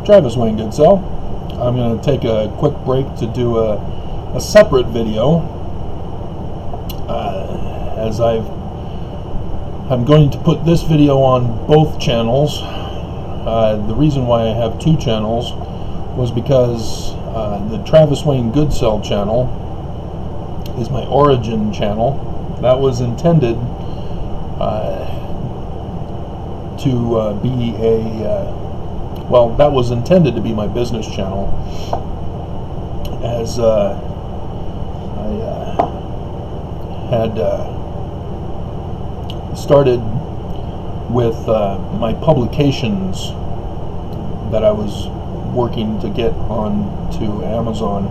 Travis Wayne Goodsell. I'm going to take a quick break to do a separate video, as I'm going to put this video on both channels. The reason why I have two channels was because the Travis Wayne Goodsell channel is my origin channel. That was intended to be well, that was intended to be my business channel, as I had started with my publications that I was working to get on to Amazon,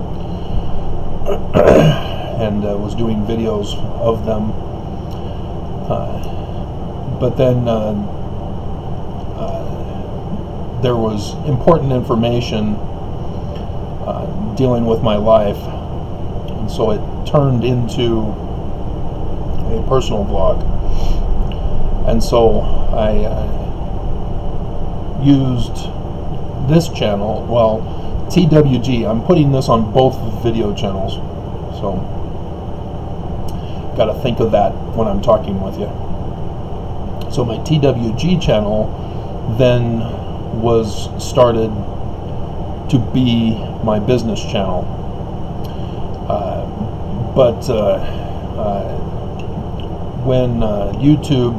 and was doing videos of them, but then there was important information dealing with my life, and so it turned into a personal vlog. And so I used this channel, well, TWG. I'm putting this on both video channels, so got to think of that when I'm talking with you. So my TWG channel then was started to be my business channel, but when YouTube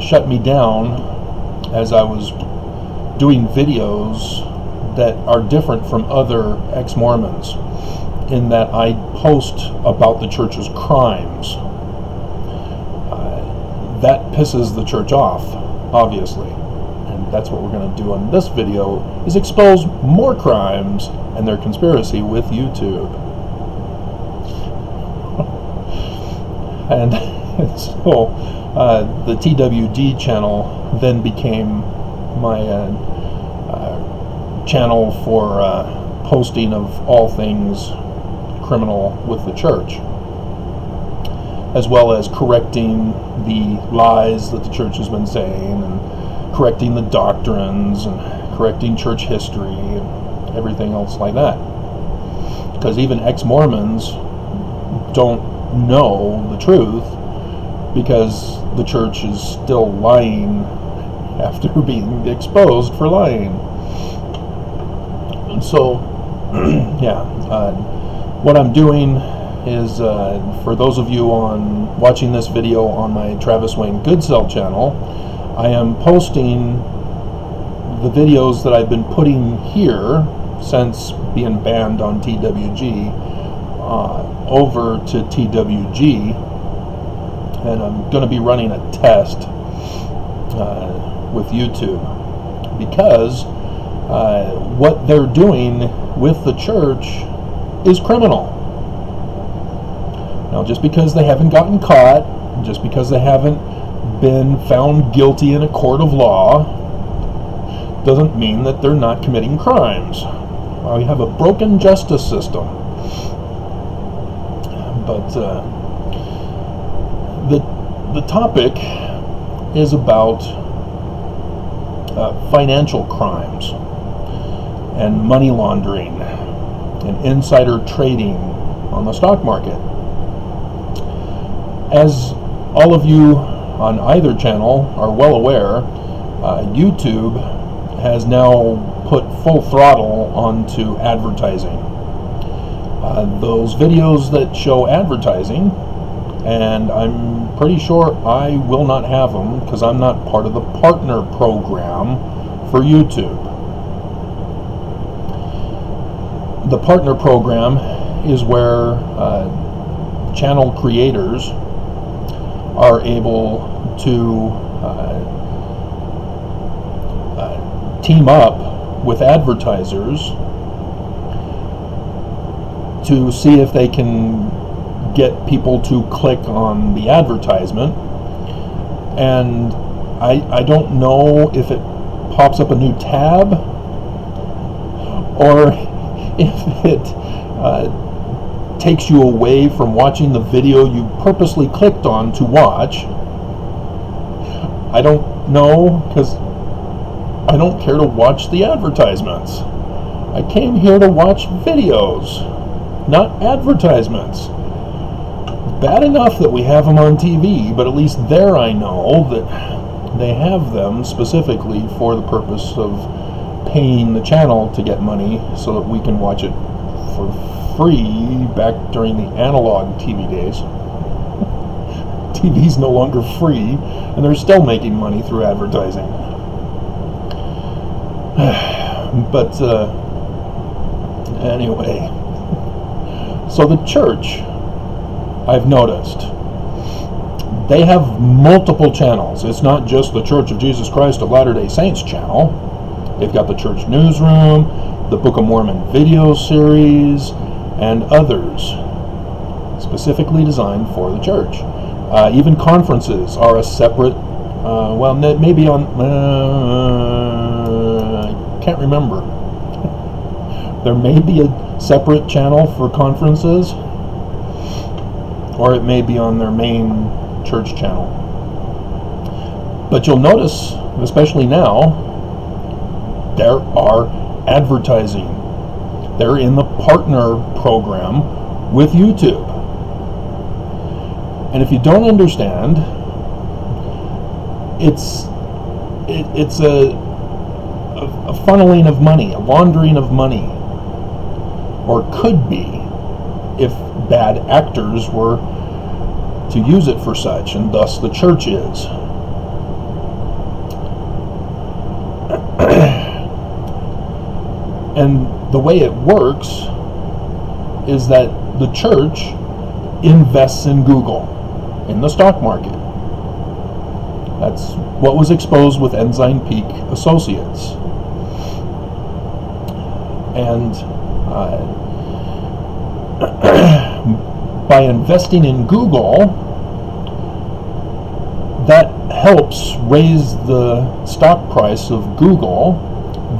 shut me down as I was doing videos that are different from other ex-Mormons, in that I post about the church's crimes, that pisses the church off, obviously. That's what we're going to do on this video, is expose more crimes and their conspiracy with YouTube. And so the TWG channel then became my channel for posting of all things criminal with the church, as well as correcting the lies that the church has been saying, and correcting the doctrines, and correcting church history, and everything else like that. Because even ex-Mormons don't know the truth, because the church is still lying after being exposed for lying. And so, yeah, what I'm doing is, for those of you watching this video on my Travis Wayne Goodsell channel, I am posting the videos that I've been putting here since being banned on TWG over to TWG, and I'm going to be running a test with YouTube, because what they're doing with the church is criminal. Now, just because they haven't gotten caught, just because they haven't been found guilty in a court of law, doesn't mean that they're not committing crimes. We have a broken justice system. But the topic is about financial crimes and money laundering and insider trading on the stock market. As all of you on either channel are well aware, YouTube has now put full throttle onto advertising. Those videos that show advertising, and I'm pretty sure I will not have them because I'm not part of the partner program for YouTube. The partner program is where channel creators are able to team up with advertisers to see if they can get people to click on the advertisement. And I don't know if it pops up a new tab or if it takes you away from watching the video you purposely clicked on to watch. I don't know, because I don't care to watch the advertisements. I came here to watch videos, not advertisements. Bad enough that we have them on TV, but at least there I know that they have them specifically for the purpose of paying the channel to get money so that we can watch it for free back during the analog TV days. TV's no longer free, and they're still making money through advertising. But anyway, so the church, I've noticed, they have multiple channels. It's not just the Church of Jesus Christ of Latter-day Saints channel. They've got the Church Newsroom, the Book of Mormon video series, and others specifically designed for the church. Even conferences are a separate, well, maybe on, I can't remember. There may be a separate channel for conferences, or it may be on their main church channel. But you'll notice, especially now, there are advertising. They're in the partner program with YouTube. And if you don't understand, it's a funneling of money, a laundering of money, or could be if bad actors were to use it for such, and thus the church is. And the way it works is that the church invests in Google, in the stock market. That's what was exposed with Ensign Peak Associates. And by investing in Google, that helps raise the stock price of Google.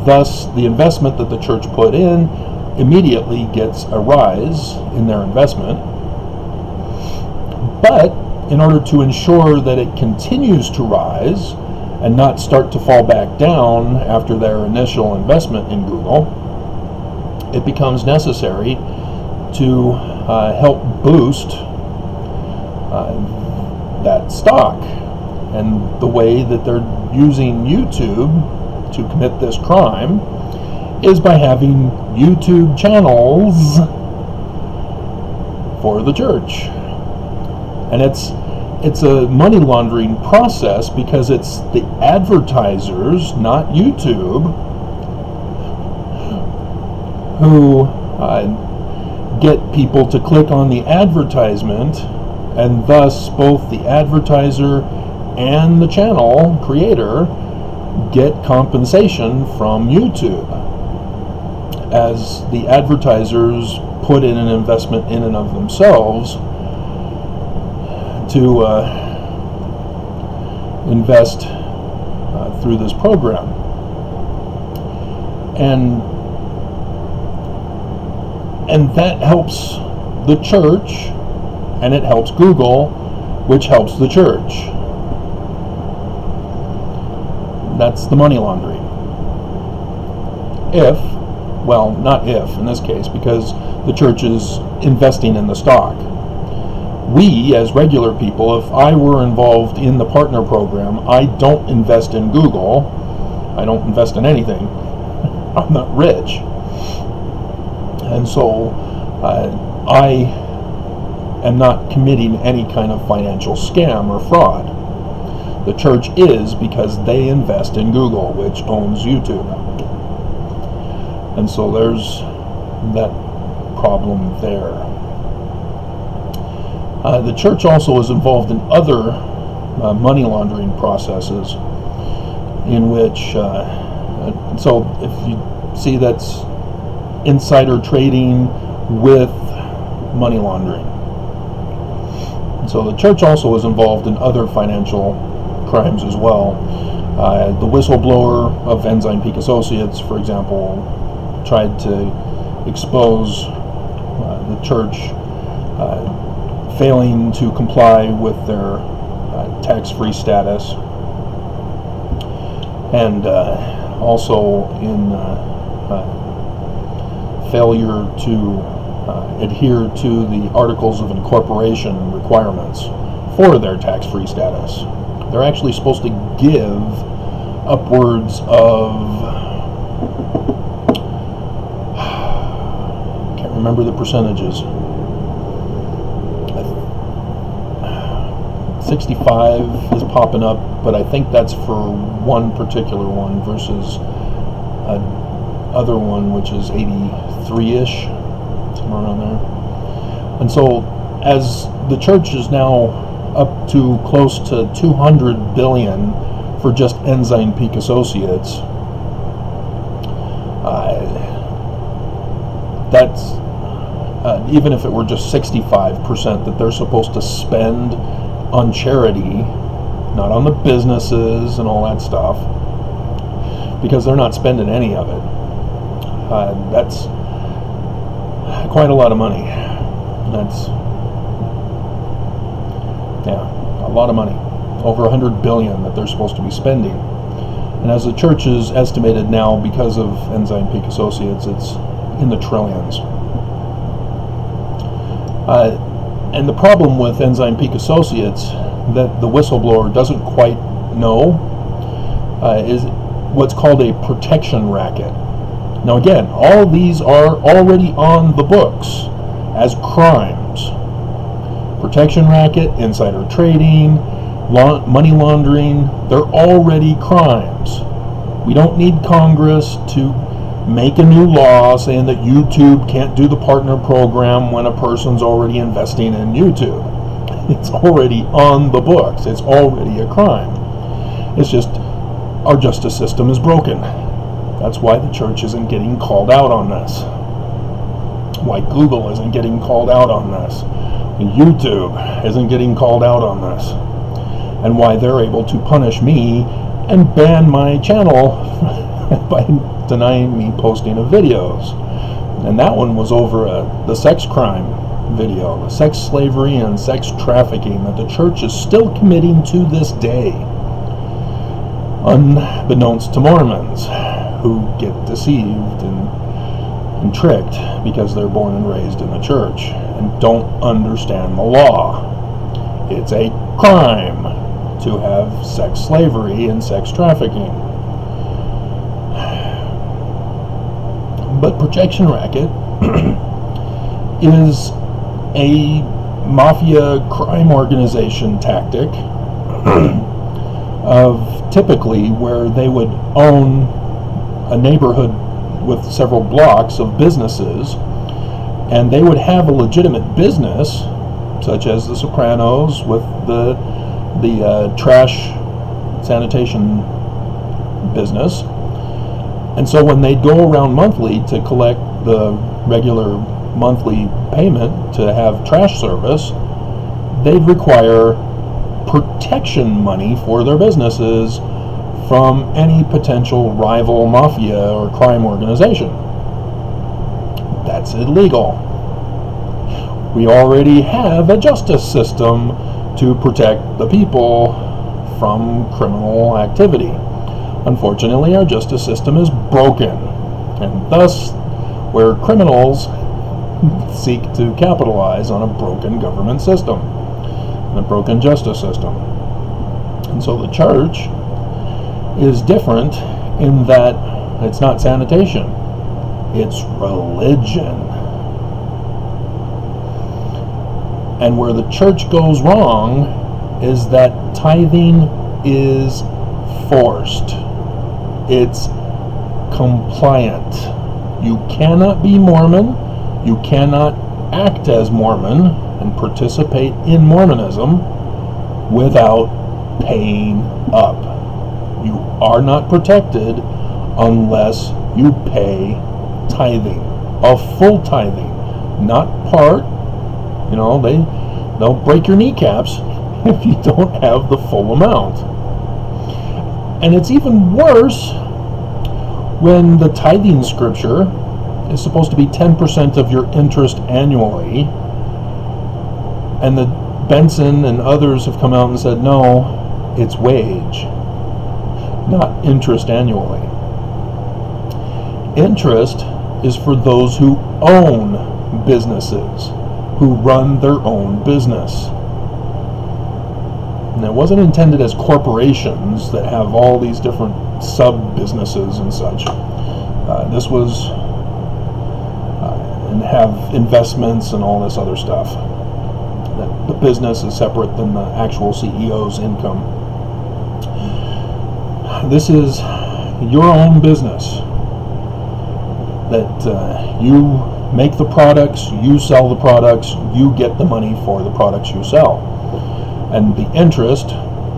Thus, the investment that the church put in immediately gets a rise in their investment. But in order to ensure that it continues to rise and not start to fall back down after their initial investment in Google, it becomes necessary to help boost that stock. And the way that they're using YouTube to commit this crime is by having YouTube channels for the church. And it's a money laundering process because it's the advertisers, not YouTube, who get people to click on the advertisement, and thus both the advertiser and the channel creator get compensation from YouTube, as the advertisers put in an investment in and of themselves to invest through this program. And that helps the church, and it helps Google, which helps the church. That's the money laundering. If, well, not if in this case, because the church is investing in the stock. We, as regular people, if I were involved in the partner program, I don't invest in Google. I don't invest in anything. I'm not rich. And so I am not committing any kind of financial scam or fraud. The church is, because they invest in Google, which owns YouTube. And so there's that problem there. The church also is involved in other money laundering processes in which, so if you see, that's insider trading with money laundering. So the church also is involved in other financial crimes as well. The whistleblower of Ensign Peak Associates, for example, tried to expose the church failing to comply with their tax-free status, and also in failure to adhere to the Articles of Incorporation requirements for their tax-free status. They're actually supposed to give upwards of, I can't remember the percentages, 65 is popping up, but I think that's for one particular one versus other one, which is 83-ish, somewhere around there. And so, as the church is now up to close to 200 billion for just Ensign Peak Associates, that's even if it were just 65% that they're supposed to spend on charity, not on the businesses and all that stuff, because they're not spending any of it. That's quite a lot of money. That's, yeah, a lot of money. Over 100 billion that they're supposed to be spending. And as the church is estimated now, because of Ensign Peak Associates, it's in the trillions. And the problem with Ensign Peak Associates that the whistleblower doesn't quite know is what's called a protection racket. Now again, all these are already on the books as crimes. Protection racket, insider trading, money laundering, they're already crimes. We don't need Congress to make a new law saying that YouTube can't do the partner program when a person's already investing in YouTube. It's already on the books. It's already a crime. It's just our justice system is broken. That's why the church isn't getting called out on this. Why Google isn't getting called out on this. YouTube isn't getting called out on this. And why they're able to punish me and ban my channel by denying me posting of videos. And that one was over the sex crime video, the sex slavery and sex trafficking that the church is still committing to this day, unbeknownst to Mormons, who get deceived and tricked because they're born and raised in the church and don't understand the law. It's a crime to have sex slavery and sex trafficking. But protection racket is a mafia crime organization tactic of typically where they would own a neighborhood with several blocks of businesses, and they would have a legitimate business, such as the Sopranos with the trash sanitation business. And so when they'd go around monthly to collect the regular monthly payment to have trash service, they'd require protection money for their businesses from any potential rival mafia or crime organization. That's illegal. We already have a justice system to protect the people from criminal activity. Unfortunately, our justice system is broken, and thus where criminals seek to capitalize on a broken government system and a broken justice system. And so the church is different in that it's not sanitation, it's religion. And where the church goes wrong is that tithing is forced. It's compliant. You cannot be Mormon, you cannot act as Mormon and participate in Mormonism without paying up. You are not protected unless you pay tithing, a full tithing, not part. You know, they'll break your kneecaps if you don't have the full amount. And it's even worse when the tithing scripture is supposed to be 10% of your interest annually, and the Benson and others have come out and said, no, it's wage, not interest annually. Interest is for those who own businesses, who run their own business. And it wasn't intended as corporations that have all these different sub-businesses and such. This was, and have investments and all this other stuff. That the business is separate than the actual CEO's income. This is your own business. That you make the products, you sell the products, you get the money for the products you sell. And the interest,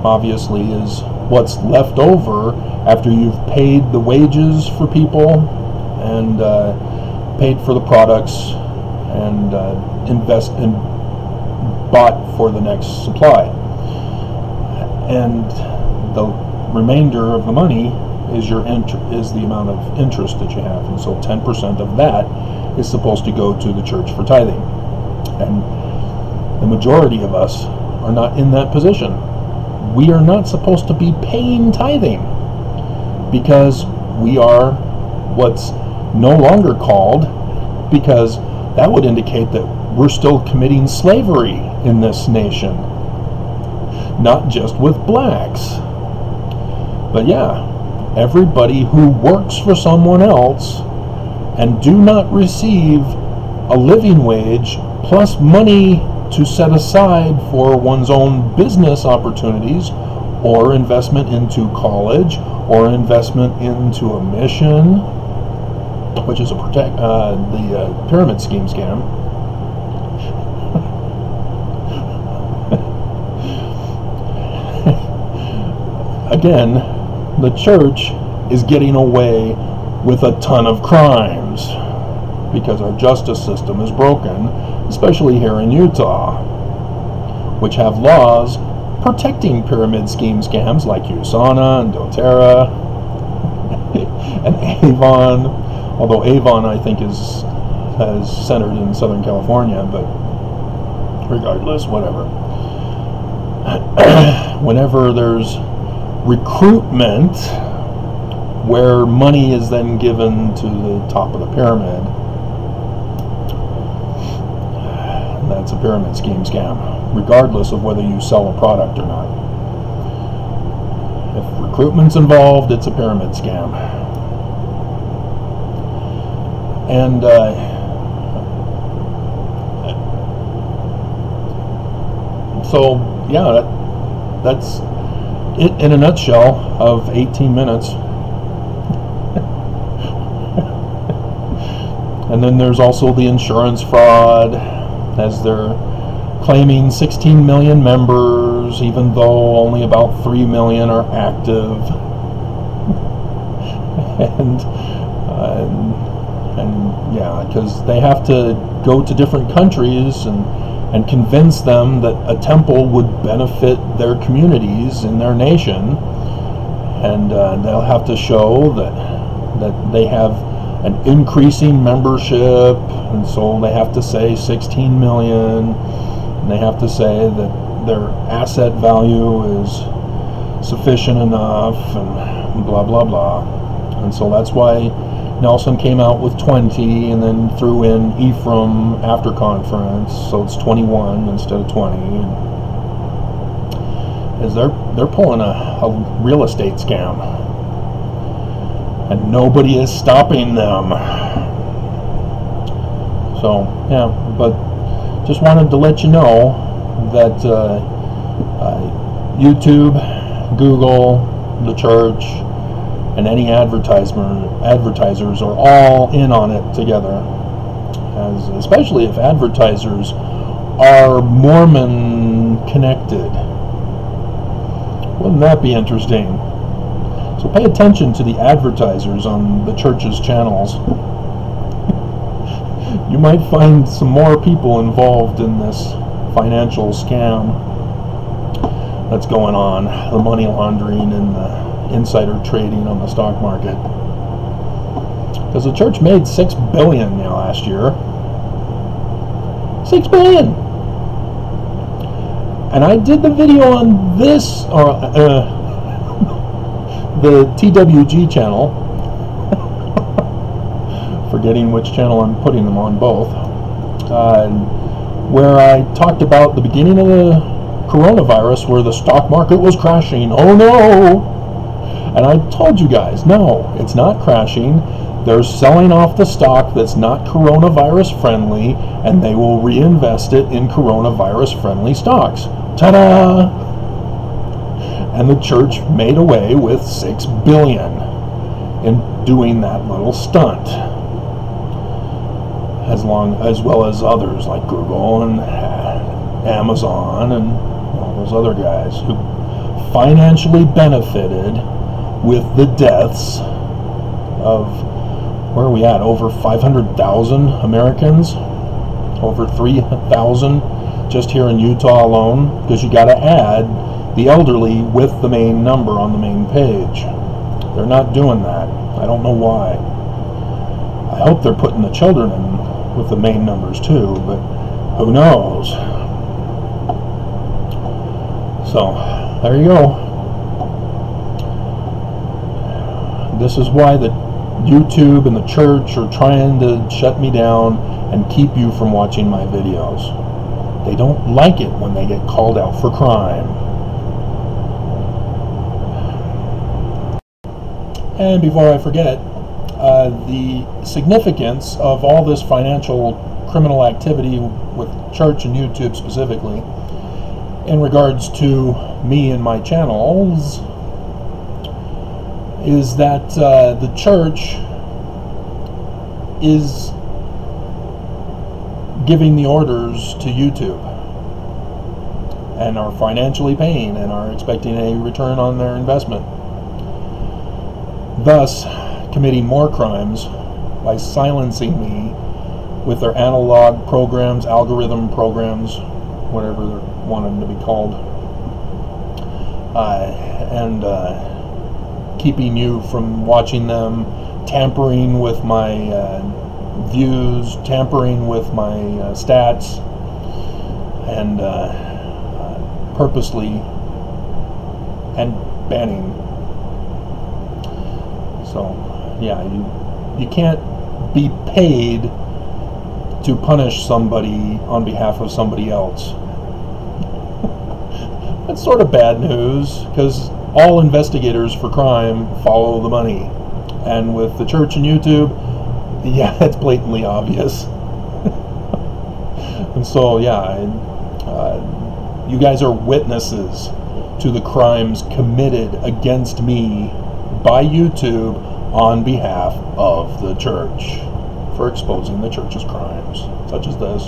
obviously, is what's left over after you've paid the wages for people and paid for the products and invest and bought for the next supply. And the remainder of the money is is the amount of interest that you have, and so 10% of that is supposed to go to the church for tithing. And the majority of us are not in that position. We are not supposed to be paying tithing because we are what's no longer called, because that would indicate that we're still committing slavery in this nation, not just with blacks. But yeah, everybody who works for someone else and do not receive a living wage plus money to set aside for one's own business opportunities or investment into college or investment into a mission, which is the pyramid scheme scam. Again, the church is getting away with a ton of crimes because our justice system is broken, especially here in Utah, which have laws protecting pyramid scheme scams like USANA and doTERRA and Avon, although Avon I think is centered in Southern California, but regardless, whatever. Whenever there's recruitment where money is then given to the top of the pyramid, that's a pyramid scheme scam, regardless of whether you sell a product or not. If recruitment's involved, it's a pyramid scam. And so yeah, that's it in a nutshell of 18 minutes. And then there's also the insurance fraud, as they're claiming 16 million members, even though only about 3 million are active. and yeah, because they have to go to different countries and convince them that a temple would benefit their communities in their nation, and they'll have to show that they have an increasing membership, and so they have to say 16 million, and they have to say that their asset value is sufficient enough, and blah blah blah. And so that's why Nelson came out with 20 and then threw in Ephraim after conference, so it's 21 instead of 20. As they're pulling a real estate scam, and nobody is stopping them. So yeah, but just wanted to let you know that YouTube, Google, the church, and any advertisers are all in on it together, especially if advertisers are Mormon connected. Wouldn't that be interesting? So pay attention to the advertisers on the church's channels. You might find some more people involved in this financial scam that's going on, the money laundering and the insider trading on the stock market. Because the church made $6 billion last year. $6 billion. And I did the video on this, or the TWG channel, forgetting which channel I'm putting them on, both, where I talked about the beginning of the coronavirus, where the stock market was crashing. Oh no! And I told you guys, no, it's not crashing. They're selling off the stock that's not coronavirus friendly, and they will reinvest it in coronavirus friendly stocks. Ta-da! And the church made away with $6 billion in doing that little stunt, as well as others like Google and Amazon and all those other guys who financially benefited with the deaths of, where are we at, over 500,000 Americans, over 3,000 just here in Utah alone, because you got to add the elderly with the main number on the main page. They're not doing that. I don't know why. I hope they're putting the children in with the main numbers too, but who knows? So, there you go. This is why the YouTube and the church are trying to shut me down and keep you from watching my videos. They don't like it when they get called out for crime. And before I forget, the significance of all this financial criminal activity with church and YouTube specifically, in regards to me and my channels, is that the church is giving the orders to YouTube and are financially paying and are expecting a return on their investment, thus committing more crimes by silencing me with their analog programs, algorithm programs, whatever they want them to be called, and keeping you from watching them, tampering with my views, tampering with my stats, and purposely and banning. So yeah, you can't be paid to punish somebody on behalf of somebody else. That's sort of bad news, because all investigators for crime follow the money. And with the church and YouTube, yeah, it's blatantly obvious. And so, yeah, you guys are witnesses to the crimes committed against me by YouTube on behalf of the church for exposing the church's crimes, such as this.